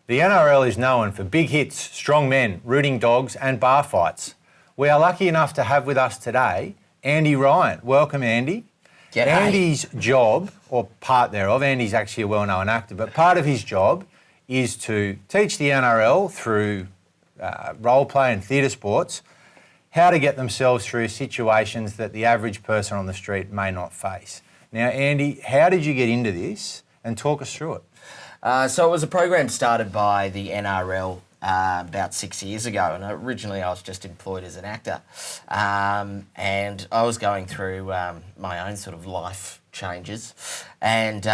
The NRL is known for big hits, strong men, rooting dogs and bar fights. We are lucky enough to have with us today Andy Ryan. Welcome, Andy. G'day. Andy's job, or part thereof, Andy's actually a well-known actor, but part of his job is to teach the NRL through role play and theatre sports how to get themselves through situations that the average person on the street may not face. Now, Andy, how did you get into this? And talk us through it. So it was a program started by the NRL about 6 years ago, and originally I was just employed as an actor, and I was going through my own sort of life changes, and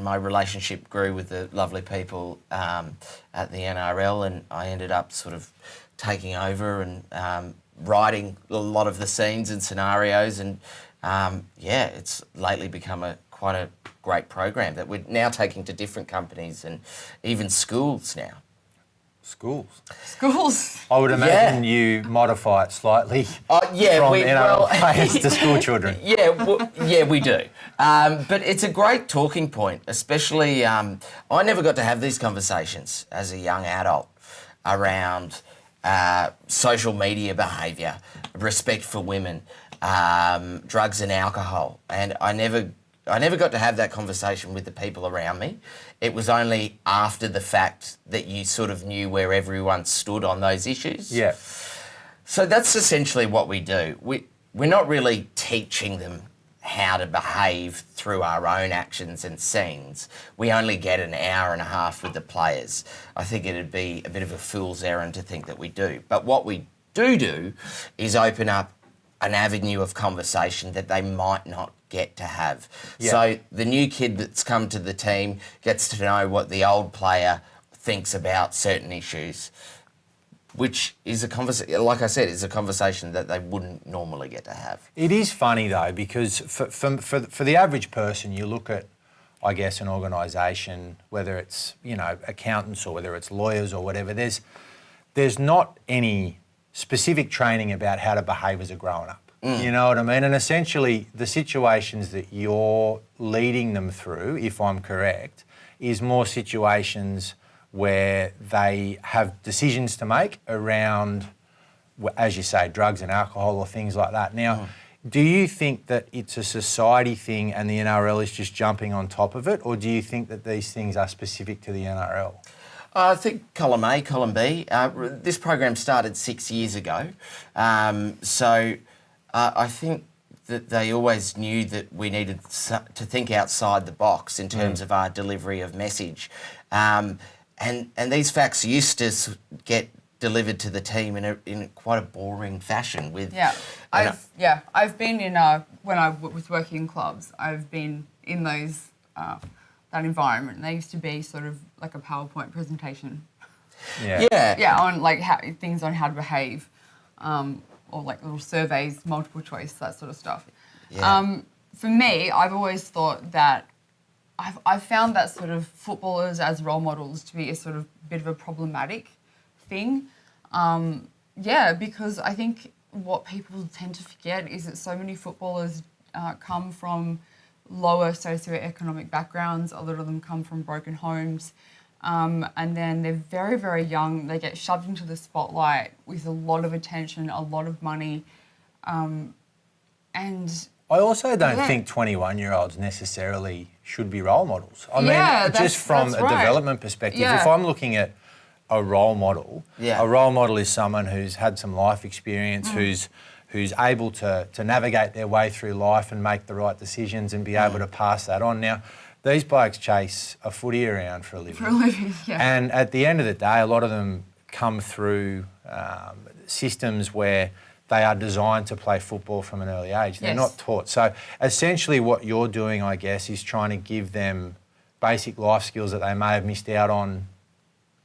my relationship grew with the lovely people at the NRL, and I ended up sort of taking over and writing a lot of the scenes and scenarios, and it's lately become quite a great program that we're now taking to different companies and even schools now. Schools? I would imagine you modify it slightly from NRL players to school children. We do. But it's a great talking point, especially I never got to have these conversations as a young adult around social media behaviour, respect for women, drugs and alcohol, and I never got to have that conversation with the people around me. It was only after the fact that you sort of knew where everyone stood on those issues. Yeah. So that's essentially what we do. We're not really teaching them how to behave through our own actions and scenes. We only get an hour and a half with the players. I think it'd be a bit of a fool's errand to think that we do. But what we do is open up an avenue of conversation that they might not get to have. Yeah. So the new kid that's come to the team gets to know what the old player thinks about certain issues, which is a conversation, like I said, is a conversation that they wouldn't normally get to have. It is funny though, because for the average person, you look at, I guess, an organisation, whether it's, accountants or whether it's lawyers or whatever, there's not any specific training about how to behave as a grown-up. You know what I mean? And essentially the situations that you're leading them through, if I'm correct, is more situations where they have decisions to make around, as you say, drugs and alcohol or things like that. Now, do you think that it's a society thing and the NRL is just jumping on top of it, or do you think that these things are specific to the NRL? I think column A, column B. This program started 6 years ago, so I think that they always knew that we needed to think outside the box in terms of our delivery of message, and these facts used to get delivered to the team in quite a boring fashion. I've been in when I was working in clubs, I've been in those that environment. They used to be sort of like a PowerPoint presentation. On like things on how to behave. Or like little surveys, multiple choice, that sort of stuff. Yeah. For me, I've always thought that I've found that sort of footballers as role models to be a sort of bit of a problematic thing. Because I think what people tend to forget is that so many footballers come from lower socioeconomic backgrounds. A lot of them come from broken homes. And then they're very, very young. They get shoved into the spotlight with a lot of attention, a lot of money. And I also don't think 21-year-olds necessarily should be role models. I mean, just from a development perspective, if I'm looking at a role model is someone who's had some life experience, who's able to navigate their way through life and make the right decisions and be able to pass that on. Now, these blokes chase a footy around for a living. And at the end of the day, a lot of them come through systems where they are designed to play football from an early age. They're not taught. So essentially what you're doing, I guess, is trying to give them basic life skills that they may have missed out on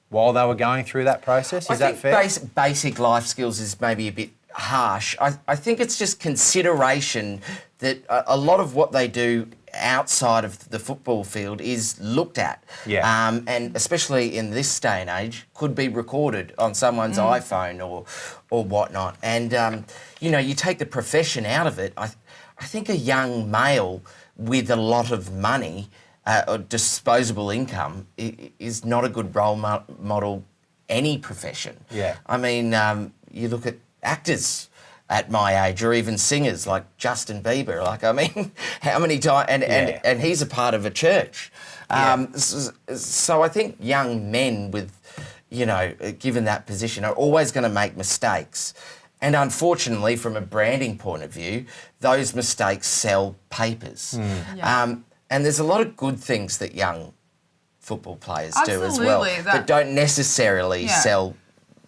while they were going through that process. Is that fair? Basic life skills is maybe a bit harsh. I think it's just consideration that a lot of what they do outside of the football field is looked at. And especially in this day and age, could be recorded on someone's iPhone or whatnot. And, you take the profession out of it. I think a young male with a lot of money or disposable income is not a good role model any profession. Yeah. I mean, you look at actors at my age, or even singers like Justin Bieber. Like, I mean, how many times? And he's a part of a church. So I think young men with, you know, given that position, are always going to make mistakes. And unfortunately, from a branding point of view, those mistakes sell papers. And there's a lot of good things that young football players do as well, that don't necessarily sell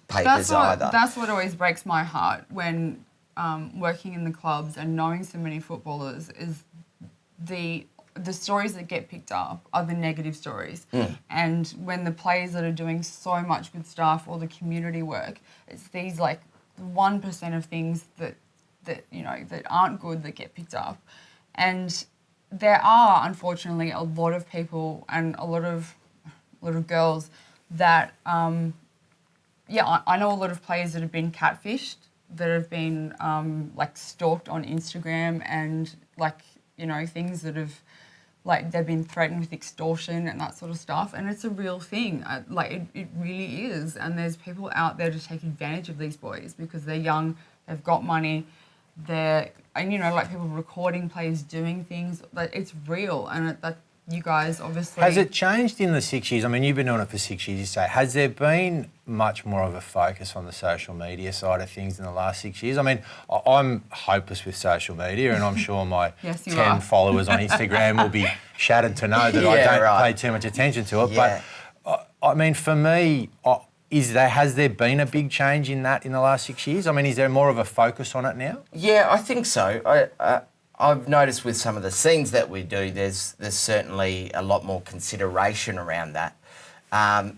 papers either. That's what always breaks my heart when working in the clubs and knowing so many footballers is the stories that get picked up are the negative stories. And when the players that are doing so much good stuff, or the community work, it's these like 1% of things that you know that aren't good that get picked up. And there are, unfortunately, a lot of people and a lot of girls that I know a lot of players that have been catfished, that have been like stalked on Instagram, and like, you know, things that have, like, they've been threatened with extortion and that sort of stuff, and it's a real thing. It really is, and there's people out there to take advantage of these boys because they're young, they've got money, and you know, like, people recording players doing things. But it's real, and that you guys obviously. Has it changed in the 6 years? I mean, you've been doing it for 6 years, you say. Has there been much more of a focus on the social media side of things in the last 6 years? I mean, I'm hopeless with social media, and I'm sure my 10 followers on Instagram will be shattered to know that I don't pay too much attention to it. Yeah. But, I mean, for me, has there been a big change in that in the last 6 years? I mean, is there more of a focus on it now? Yeah, I think so. I've noticed with some of the scenes that we do, there's certainly a lot more consideration around that. I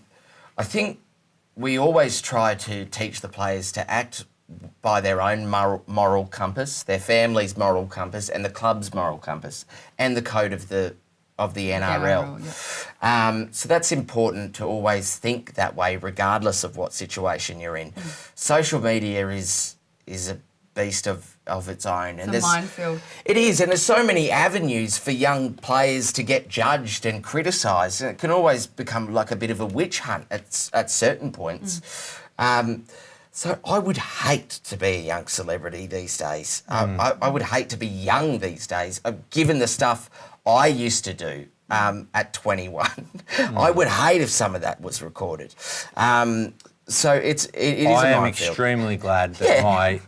think we always try to teach the players to act by their own moral compass, their family's moral compass, and the club's moral compass, and the code of the NRL. So that's important to always think that way, regardless of what situation you're in. Social media is a beast of its own, and it's a minefield. It is, and there's so many avenues for young players to get judged and criticised, and it can always become like a bit of a witch hunt at certain points. So I would hate to be a young celebrity these days. I would hate to be young these days, given the stuff I used to do at 21. I would hate if some of that was recorded. So it is a minefield. I am extremely glad that my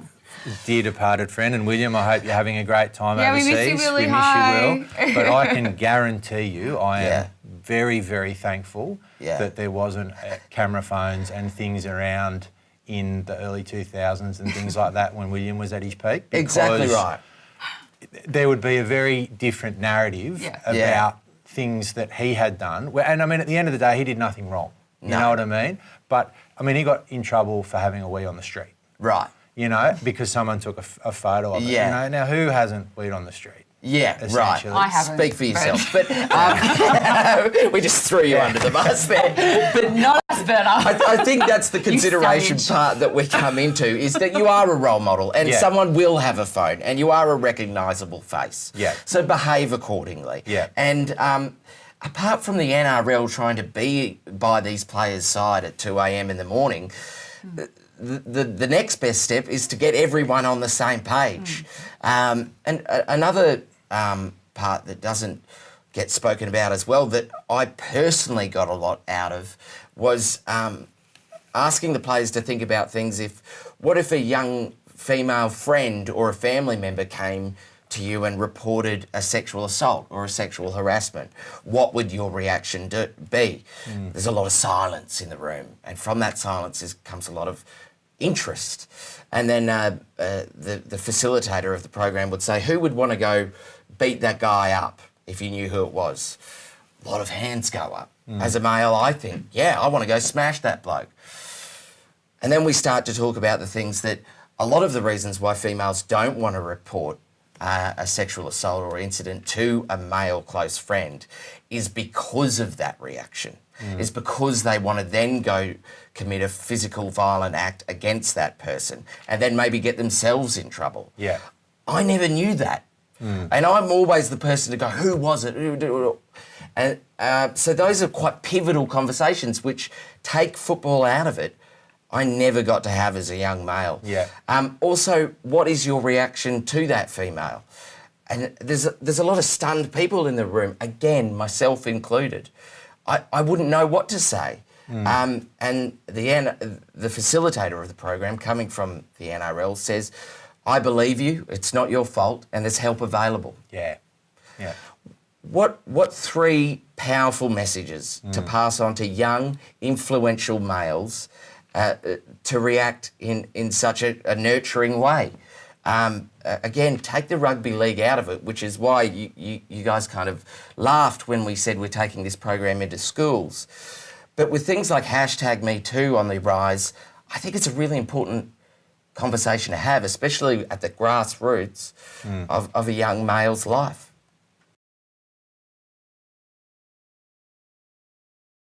dear departed friend, and William, I hope you're having a great time overseas. We miss you, Willie. We miss you, Will. But I can guarantee you I am very, very thankful that there wasn't camera phones and things around in the early 2000s and things like that when William was at his peak. Exactly right. There would be a very different narrative about things that he had done. And I mean, at the end of the day, he did nothing wrong. You know what I mean? But, I mean, he got in trouble for having a wee on the street. Right. You know, because someone took a photo of it. You know, now who hasn't weed on the street? Yeah, right. I haven't. Speak for yourself. But we just threw you under the bus there. But not as better. I think that's the consideration part that we come into, is that you are a role model, and someone will have a phone, and you are a recognisable face. Yeah. So behave accordingly. Yeah. And apart from the NRL trying to be by these players' side at 2 a.m. in the morning, the next best step is to get everyone on the same page. And another part that doesn't get spoken about as well, that I personally got a lot out of, was asking the players to think about things. What if a young female friend or a family member came to you and reported a sexual assault or a sexual harassment? What would your reaction be? There's a lot of silence in the room, and from that silence comes a lot of interest. And then the facilitator of the program would say, who would want to go beat that guy up if you knew who it was? A lot of hands go up. As a male, I think, I want to go smash that bloke. And then we start to talk about the things that, a lot of the reasons why females don't want to report a sexual assault or incident to a male close friend is because of that reaction. It's because they want to then go commit a physical violent act against that person and then maybe get themselves in trouble. Yeah. And I never knew that. And I'm always the person to go, who was it? And so those are quite pivotal conversations which take football out of it. I never got to have as a young male. Yeah. Also, what is your reaction to that female? And there's a lot of stunned people in the room, again, myself included. I wouldn't know what to say. And the facilitator of the program, coming from the NRL, says, I believe you, it's not your fault, and there's help available. Yeah. Yeah. What three powerful messages to pass on to young, influential males to react in such a nurturing way? Again, take the rugby league out of it, which is why you guys kind of laughed when we said we're taking this program into schools. But with things like #MeToo on the rise, I think it's a really important conversation to have, especially at the grassroots of a young male's life.